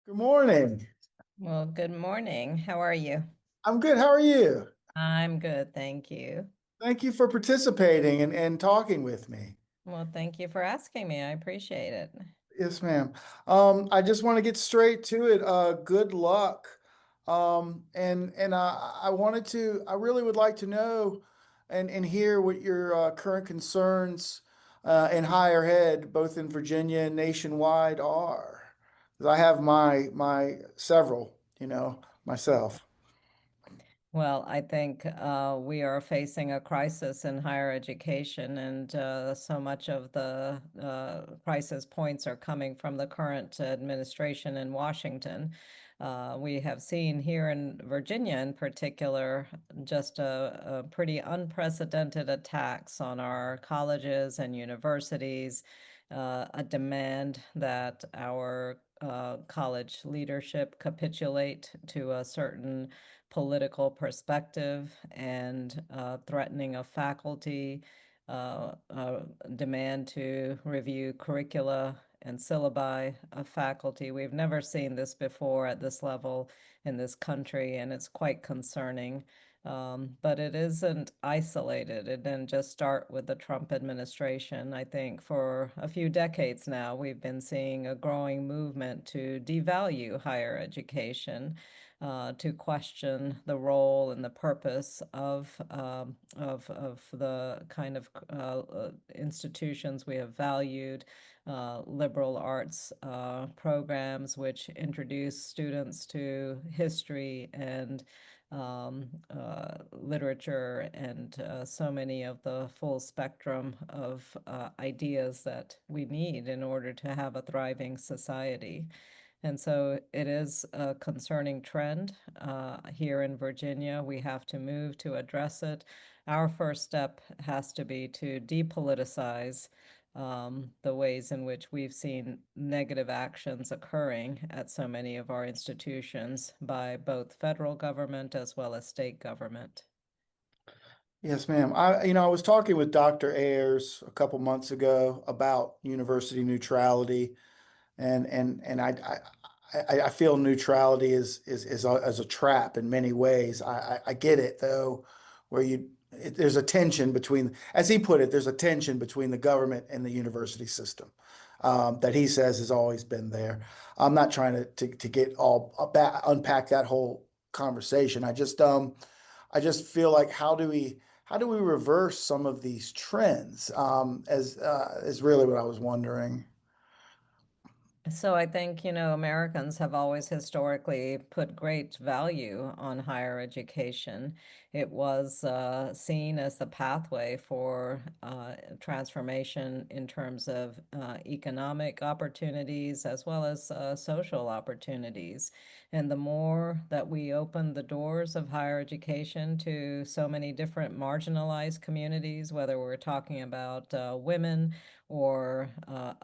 Good morning. Well, good morning. How are you? I'm good. How are you? I'm good, thank you. Thank you for participating and talking with me. Well, thank you for asking me. I appreciate it. Yes, ma'am. I just want to get straight to it. Good luck. I really would like to know and hear what your current concerns in higher ed, both in Virginia and nationwide, are. 'Cause I have my several, myself. Well, I think we are facing a crisis in higher education, and so much of the crisis points are coming from the current administration in Washington. We have seen here in Virginia, in particular, just a pretty unprecedented attacks on our colleges and universities, a demand that our college leadership capitulate to a certain political perspective and threatening of faculty, demand to review curricula and syllabi of faculty. We've never seen this before at this level in this country, and it's quite concerning. But it isn't isolated. It didn't just start with the Trump administration. I think for a few decades now, we've been seeing a growing movement to devalue higher education, to question the role and the purpose of the kind of institutions we have valued, liberal arts programs, which introduce students to history and literature and so many of the full spectrum of ideas that we need in order to have a thriving society. And so it is a concerning trend here in Virginia. We have to move to address it. Our first step has to be to depoliticize the ways in which we've seen negative actions occurring at so many of our institutions by both federal government as well as state government. Yes, ma'am. I was talking with Dr. Ayers a couple months ago about university neutrality, and I feel neutrality is a trap in many ways. I get it though, where there's a tension between, as he put it, there's a tension between the government and the university system that he says has always been there. I'm not trying to get all unpack that whole conversation. I just feel like how do we reverse some of these trends? As is really what I was wondering. So I think, Americans have always historically put great value on higher education. It was seen as the pathway for transformation in terms of economic opportunities as well as social opportunities. And the more that we open the doors of higher education to so many different marginalized communities, whether we're talking about women or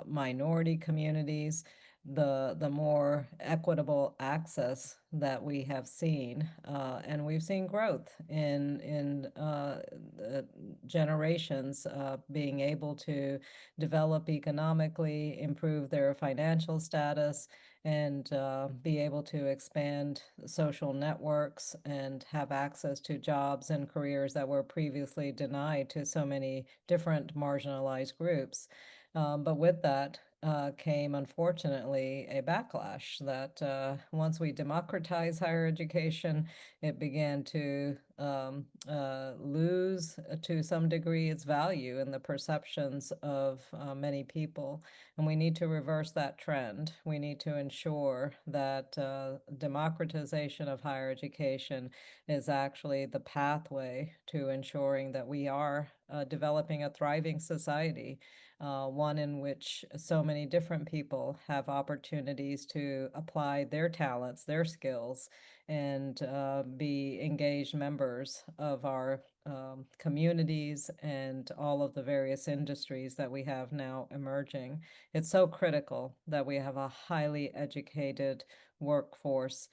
minority communities, the more equitable access that we have seen, and we've seen growth in generations being able to develop economically, improve their financial status, and be able to expand social networks and have access to jobs and careers that were previously denied to so many different marginalized groups. But with that came, unfortunately, a backlash that once we democratized higher education, it began to lose to some degree its value in the perceptions of many people. And we need to reverse that trend. We need to ensure that democratization of higher education is actually the pathway to ensuring that we are developing a thriving society, one in which so many different people have opportunities to apply their talents, their skills, and be engaged members of our communities and all of the various industries that we have now emerging. It's so critical that we have a highly educated workforce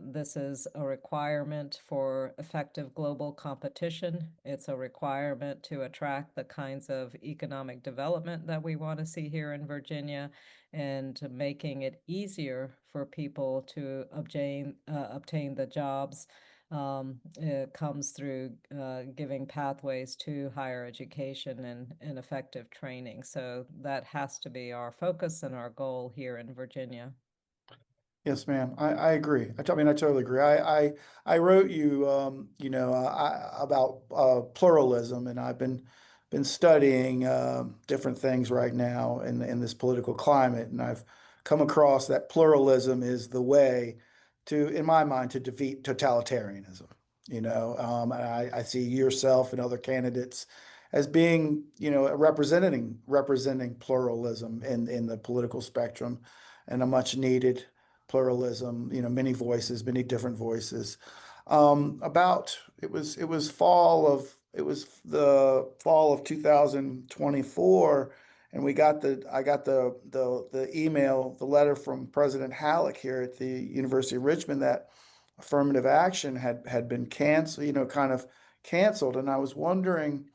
This is a requirement for effective global competition. It's a requirement to attract the kinds of economic development that we want to see here in Virginia, and making it easier for people to obtain the jobs. It comes through giving pathways to higher education and effective training. So that has to be our focus and our goal here in Virginia. Yes, ma'am. I agree. I mean, I totally agree. I wrote you, about pluralism, and I've been studying different things right now in this political climate, and I've come across that pluralism is the way to, in my mind, to defeat totalitarianism. And I see yourself and other candidates as being, representing pluralism in the political spectrum, and a much needed pluralism, many voices, many different voices. It was the fall of 2024, and I got the email, the letter from President Halleck here at the University of Richmond that affirmative action had been canceled, kind of canceled. And I was wondering,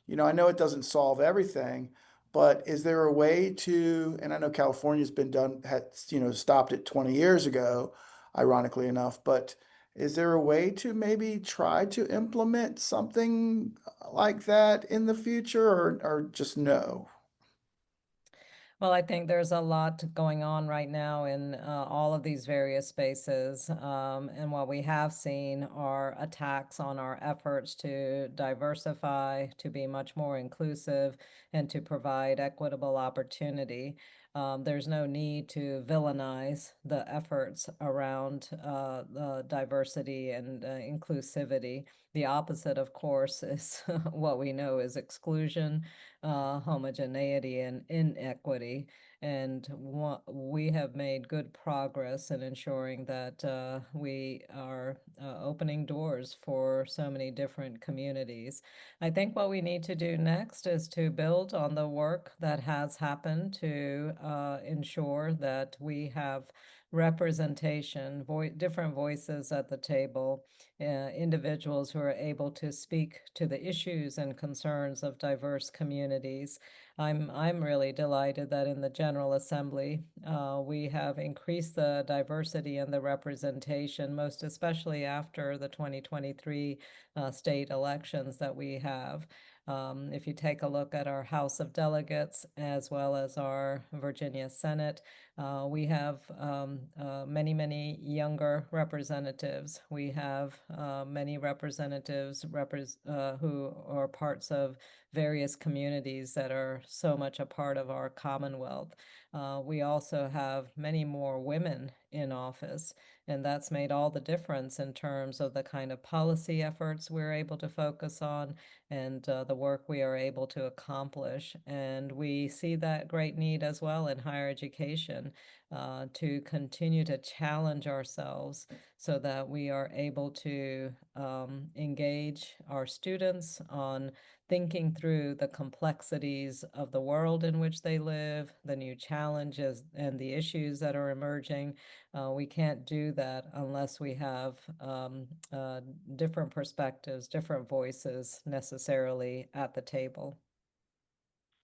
I know it doesn't solve everything, but is there a way to, and I know California's been done, had, stopped it 20 years ago, ironically enough, but is there a way to maybe try to implement something like that in the future, or just no? Well, I think there's a lot going on right now in all of these various spaces. And what we have seen are attacks on our efforts to diversify, to be much more inclusive, and to provide equitable opportunity. There's no need to villainize the efforts around diversity and inclusivity. The opposite, of course, is what we know is exclusion, homogeneity, and inequity. And we have made good progress in ensuring that we are opening doors for so many different communities. I think what we need to do next is to build on the work that has happened to ensure that we have representation, different voices at the table, individuals who are able to speak to the issues and concerns of diverse communities. I'm really delighted that in the General Assembly we have increased the diversity and the representation, most especially after the 2023 state elections that we have. If you take a look at our House of Delegates as well as our Virginia Senate, we have many, many younger representatives. We have many representatives who are parts of various communities that are so much a part of our Commonwealth. We also have many more women in office, and that's made all the difference in terms of the kind of policy efforts we're able to focus on and the work we are able to accomplish. And we see that great need as well in higher education to continue to challenge ourselves so that we are able to engage our students on thinking through the complexities of the world in which they live, the new challenges and the issues that are emerging. We can't do that unless we have different perspectives, different voices necessarily at the table.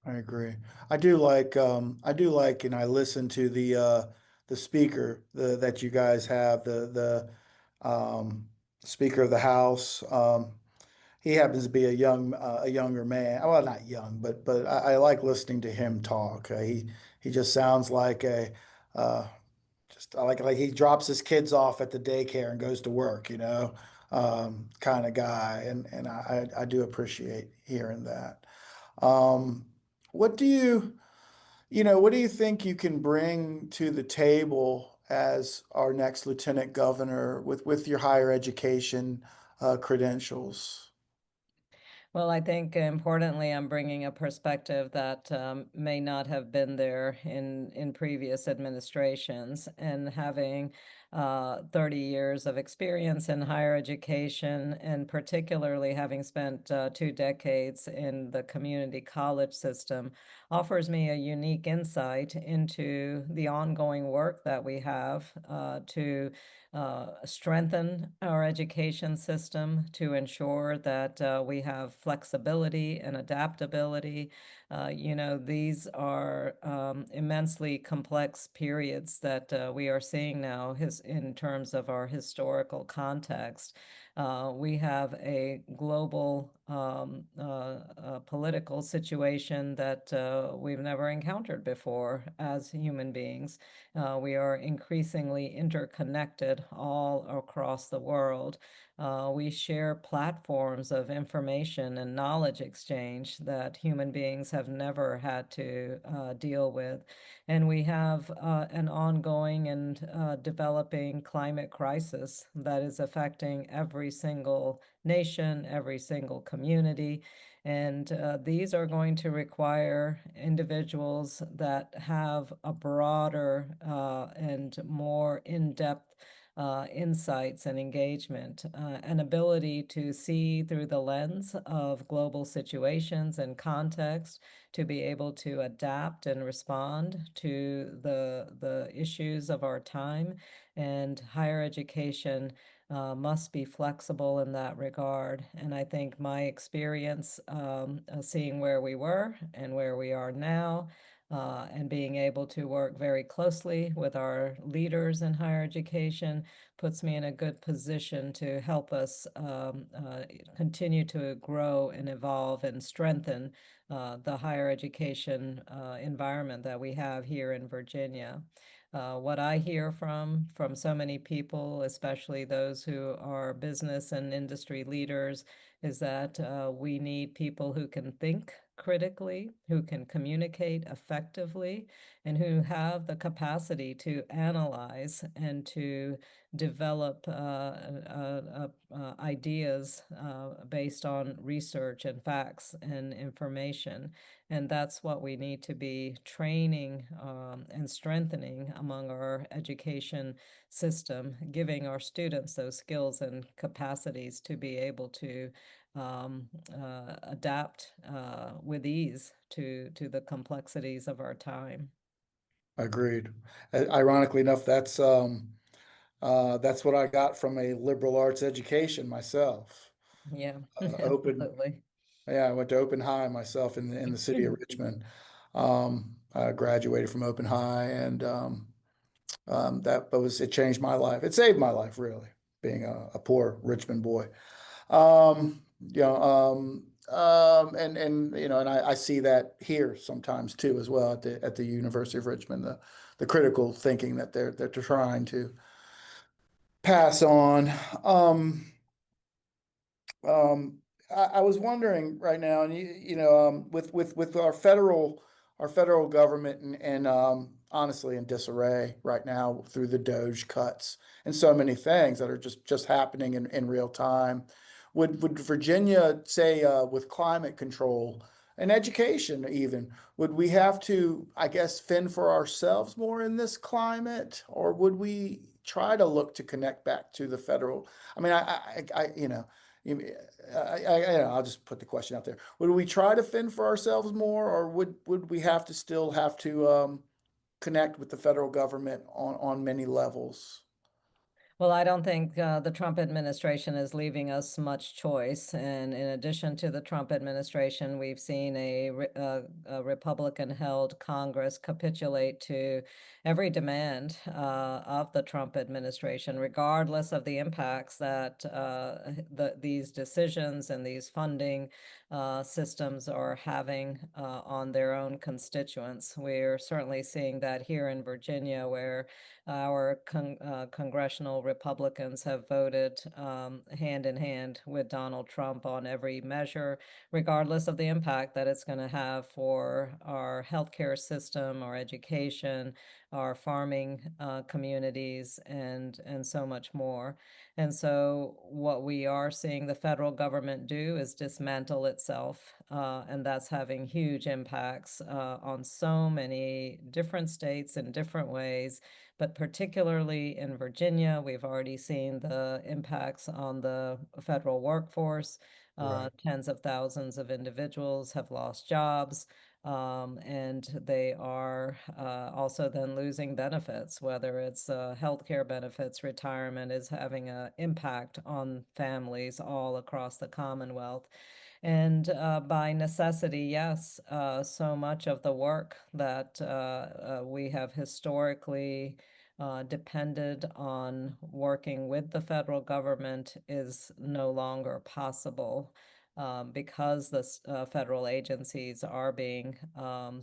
I agree. I do like, and I listen to the speaker that you guys have, the Speaker of the House. He happens to be a younger man. Well, not young, but I like listening to him talk. He just sounds like uh, just like he drops his kids off at the daycare and goes to work, kind of guy, and I do appreciate hearing that. Um, what do what do you think you can bring to the table as our next lieutenant governor with your higher education credentials? Well, I think importantly, I'm bringing a perspective that may not have been there in previous administrations, and having 30 years of experience in higher education, and particularly having spent 2 decades in the community college system, offers me a unique insight into the ongoing work that we have to strengthen our education system, to ensure that we have flexibility and adaptability. These are immensely complex periods that we are seeing now in terms of our historical context. We have a global political situation that we've never encountered before as human beings. We are increasingly interconnected all across the world. We share platforms of information and knowledge exchange that human beings have never had to deal with. And we have an ongoing and developing climate crisis that is affecting every single nation, every single community. And these are going to require individuals that have a broader and more in-depth insights and engagement, an ability to see through the lens of global situations and context, to be able to adapt and respond to the issues of our time. And higher education must be flexible in that regard. And I think my experience seeing where we were and where we are now, and being able to work very closely with our leaders in higher education, puts me in a good position to help us continue to grow and evolve and strengthen the higher education environment that we have here in Virginia. What I hear from so many people, especially those who are business and industry leaders, is that we need people who can think critically, who can communicate effectively, and who have the capacity to analyze and to develop ideas based on research and facts and information. And that's what we need to be training and strengthening among our education system, giving our students those skills and capacities to be able to adapt with ease to the complexities of our time. Agreed. Ironically enough, that's what I got from a liberal arts education myself. Yeah, Open, absolutely. yeah, I went to Open High myself in the city of Richmond. I graduated from Open High, and it changed my life. It saved my life, really, being a poor Richmond boy. And I see that here sometimes too, as well, at the University of Richmond, the critical thinking that they're trying to pass on. Um, um, I was wondering right now, and with our federal government, and honestly in disarray right now through the Doge cuts and so many things that are just happening in real time. Would Virginia say, with climate control and education even, would we have to, I guess, fend for ourselves more in this climate, or would we try to look to connect back to the federal? I mean, I'll just put the question out there. Would we try to fend for ourselves more, or would we have to still have to connect with the federal government on many levels? Well, I don't think the Trump administration is leaving us much choice. And in addition to the Trump administration, we've seen a Republican-held Congress capitulate to every demand of the Trump administration, regardless of the impacts that these decisions and these funding systems are having on their own constituents. We're certainly seeing that here in Virginia, where our congressional Republicans have voted hand in hand with Donald Trump on every measure, regardless of the impact that it's going to have for our healthcare system, our education, our farming communities, and so much more. And so what we are seeing the federal government do is dismantle itself, and that's having huge impacts on so many different states in different ways. But particularly in Virginia, we've already seen the impacts on the federal workforce. Right. Tens of thousands of individuals have lost jobs. And they are also then losing benefits, whether it's healthcare benefits, retirement is having an impact on families all across the Commonwealth. And by necessity, yes, so much of the work that we have historically depended on working with the federal government is no longer possible because the federal agencies are being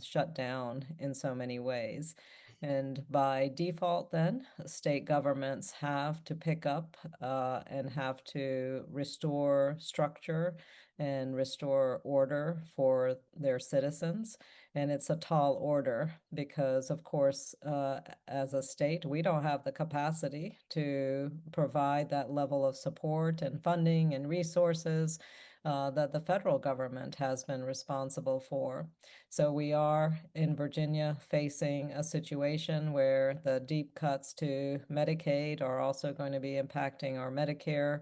shut down in so many ways. And by default, then, state governments have to pick up and have to restore structure and restore order for their citizens. And it's a tall order because, of course, as a state, we don't have the capacity to provide that level of support and funding and resources that the federal government has been responsible for. So we are in Virginia facing a situation where the deep cuts to Medicaid are also going to be impacting our Medicare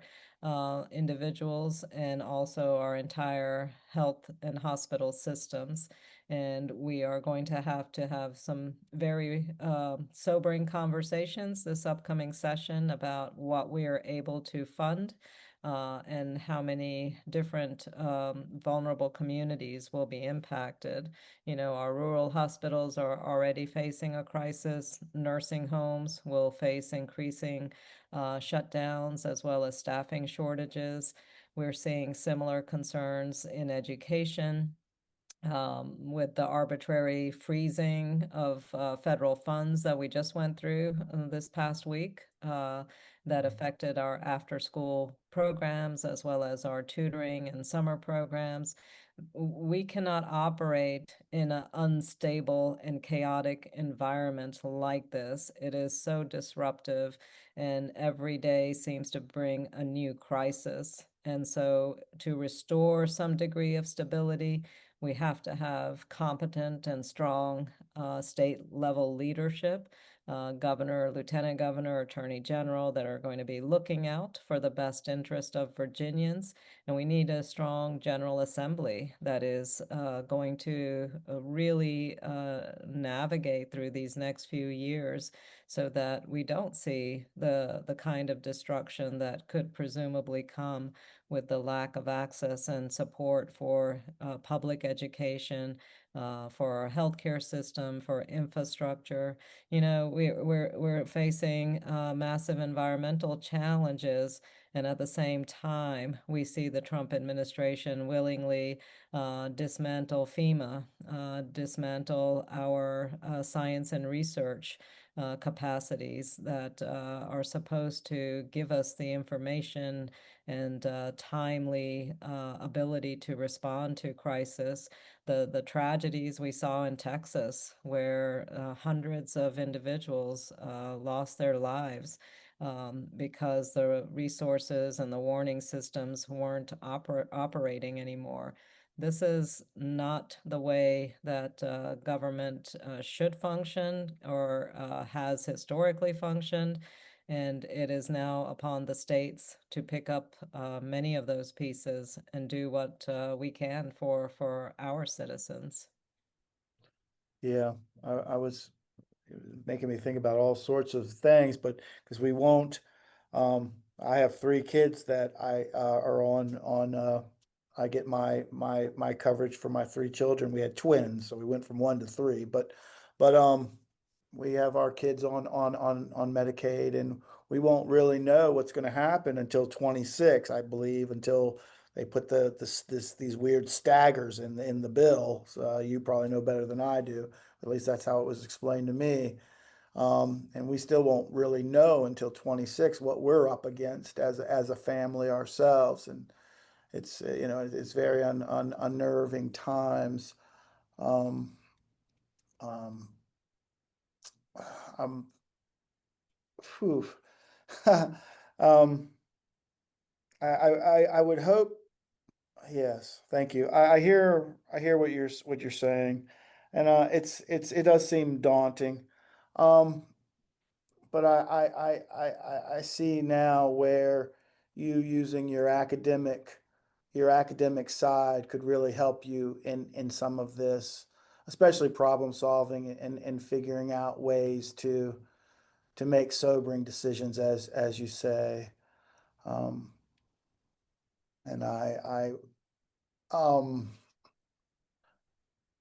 individuals and also our entire health and hospital systems. And we are going to have some very sobering conversations this upcoming session about what we are able to fund and how many different vulnerable communities will be impacted. You know, our rural hospitals are already facing a crisis. Nursing homes will face increasing shutdowns as well as staffing shortages. We're seeing similar concerns in education with the arbitrary freezing of federal funds that we just went through this past week that affected our after school programs as well as our tutoring and summer programs. We cannot operate in an unstable and chaotic environment like this. It is so disruptive, and every day seems to bring a new crisis. And so, to restore some degree of stability, we have to have competent and strong state level leadership, governor, lieutenant governor, attorney general that are going to be looking out for the best interest of Virginians. And we need a strong General Assembly that is going to really navigate through these next few years so that we don't see the kind of destruction that could presumably come with the lack of access and support for public education, for our healthcare system, for infrastructure. You know, we're facing massive environmental challenges, and at the same time, we see the Trump administration willingly dismantle FEMA, dismantle our science and research capacities that are supposed to give us the information and timely ability to respond to crisis. The tragedies we saw in Texas, where hundreds of individuals lost their lives because the resources and the warning systems weren't operating anymore. This is not the way that government should function or has historically functioned. And it is now upon the states to pick up many of those pieces and do what we can for our citizens. Yeah, I was making me think about all sorts of things, but because we won't, I have three kids that I are on. I get my coverage for my three children. We had twins, so we went from one to three. But we have our kids on Medicaid, and we won't really know what's going to happen until 26, I believe, until they put these weird staggers in the bill. So you probably know better than I do. At least that's how it was explained to me. And we still won't really know until 26 what we're up against as a family ourselves. And it's it's very unnerving times. Um, um, I'm, phew. Um, I would hope, yes, thank you. I hear what you're saying, and it does seem daunting. Um, but I see now where you using your academic side could really help you in some of this, especially problem solving and figuring out ways to make sobering decisions as you say. Um, and um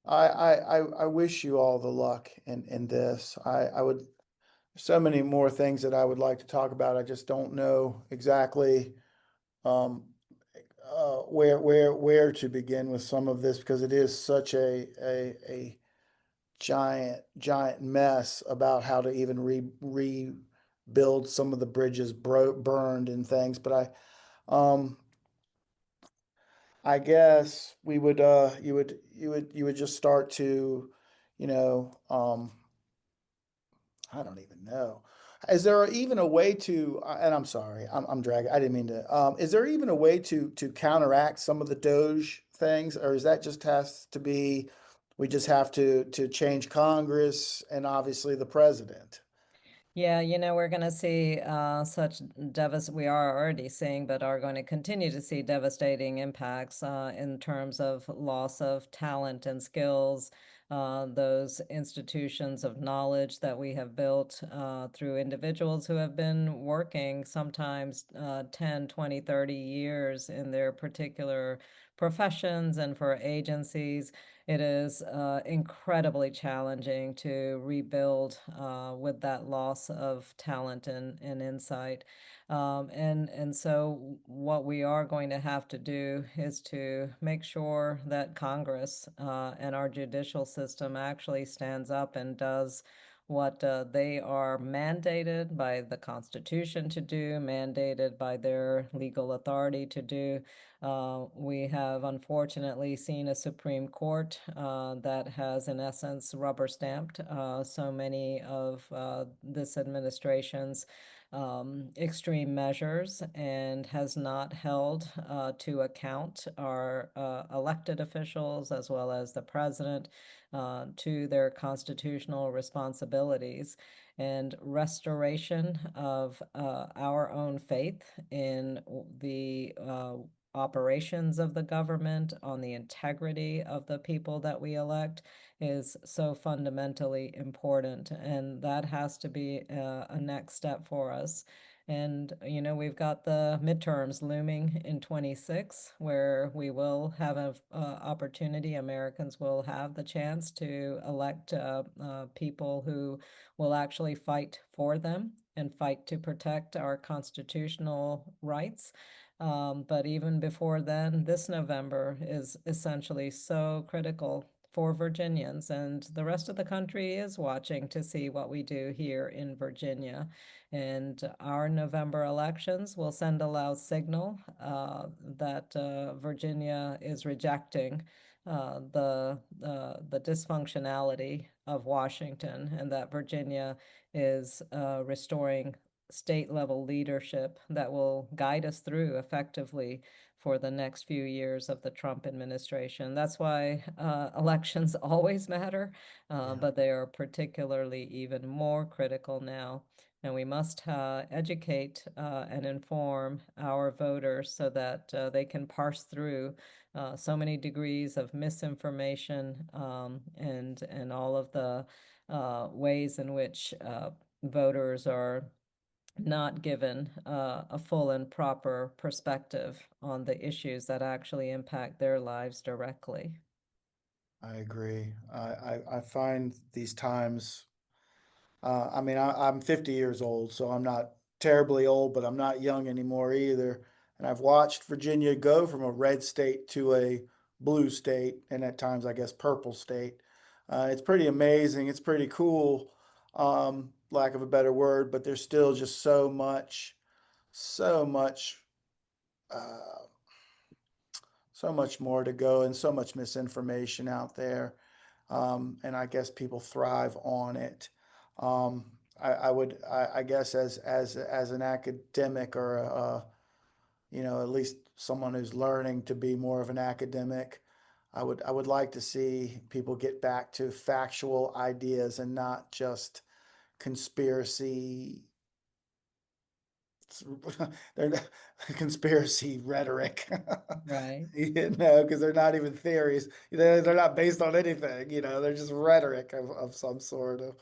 I wish you all the luck in this. I would so many more things that I would like to talk about. I just don't know exactly um, where to begin with some of this because it is such a giant mess about how to even rebuild some of the bridges burned and things. But I guess we would you would just start to, you know, I don't even know. Is there even a way to, and I'm sorry, I'm dragging, I didn't mean to, is there even a way to counteract some of the Doge things, or is that just has to be, we just have to change Congress and obviously the president? Yeah, we're going to see we are already seeing, but are going to continue to see devastating impacts in terms of loss of talent and skills, those institutions of knowledge that we have built through individuals who have been working sometimes 10, 20, 30 years in their particular professions and for agencies. It is incredibly challenging to rebuild with that loss of talent and insight. And so what we are going to have to do is to make sure that Congress and our judicial system actually stands up and does what they are mandated by the Constitution to do, mandated by their legal authority to do. We have unfortunately seen a Supreme Court that has, in essence, rubber stamped so many of this administration's extreme measures and has not held to account our elected officials as well as the president to their constitutional responsibilities and restoration of our own faith in the operations of the government, on the integrity of the people that we elect is so fundamentally important. And that has to be a next step for us. And, we've got the midterms looming in 26, where we will have an opportunity. Americans will have the chance to elect people who will actually fight for them and fight to protect our constitutional rights. But even before then, this November is essentially so critical for Virginians, and the rest of the country is watching to see what we do here in Virginia. And our November elections will send a loud signal that Virginia is rejecting the dysfunctionality of Washington, and that Virginia is restoring state level leadership that will guide us through effectively for the next few years of the Trump administration. That's why elections always matter, Yeah, but they are particularly even more critical now. And we must educate and inform our voters so that they can parse through so many degrees of misinformation and all of the ways in which voters are not given a full and proper perspective on the issues that actually impact their lives directly. I agree. I find these times. I mean, I'm 50 years old, so I'm not terribly old, but I'm not young anymore either. And I've watched Virginia go from a red state to a blue state, and at times, I guess, purple state. It's pretty amazing. It's pretty cool, lack of a better word, but there's still just so much, uh, so much more to go and so much misinformation out there. And I guess people thrive on it. I guess as an academic or at least someone who's learning to be more of an academic, I would like to see people get back to factual ideas and not just conspiracy. They're not- conspiracy rhetoric. Right. Because they're not even theories. They're not based on anything. They're just rhetoric of some sort of.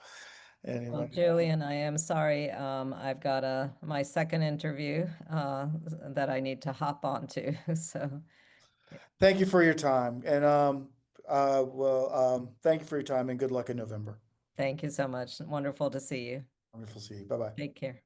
Well, Anyway, Julian, I am sorry. I've got my second interview that I need to hop onto. So thank you for your time, and thank you for your time, and good luck in November. thank you so much. Wonderful to see you. Wonderful to see you. Bye bye. Take care.